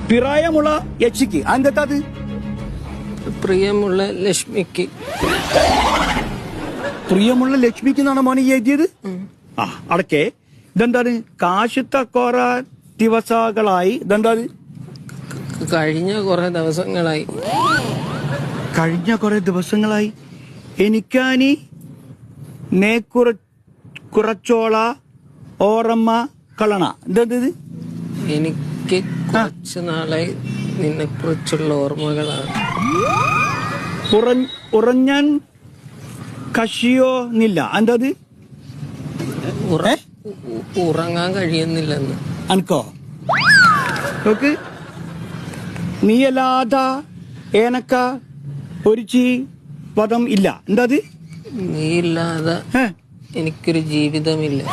പിറായമുള്ള യക്ഷിക്ക് അതെന്താ അത്? പ്രിയമുള്ള ലക്ഷ്മിക്ക്. പ്രിയമുള്ള ലക്ഷ്മിക്ക് എന്നാണ് മോനെ എഴുതിയത്. ആ അടക്കേ ഇതെന്താണ്? കാശുത്തക്കോറ ദിവസങ്ങളായി ഇതെന്താ? കഴിഞ്ഞ കുറെ ദിവസങ്ങളായി. കഴിഞ്ഞ കുറെ ദിവസങ്ങളായി എനിക്കാനി നേ കുറച്ചോള ഓറമ്മ കളണ എന്തത്? എനിക്ക് കുറച്ചു നാളായി നിന്നെ കുറിച്ചുള്ള ഓർമ്മകളാണ്. ഉറഞ്ഞാൻ കഷിയോ നില്ല എന്തത്? ഉറങ്ങാൻ കഴിയുന്നില്ലെന്ന്. അനക്കോ നോക്ക്, നീയല്ലാത ഏനക്ക ഒരു പദം ഇല്ല എന്തത്? നീയില്ലാതെ എനിക്കൊരു ജീവിതമില്ല.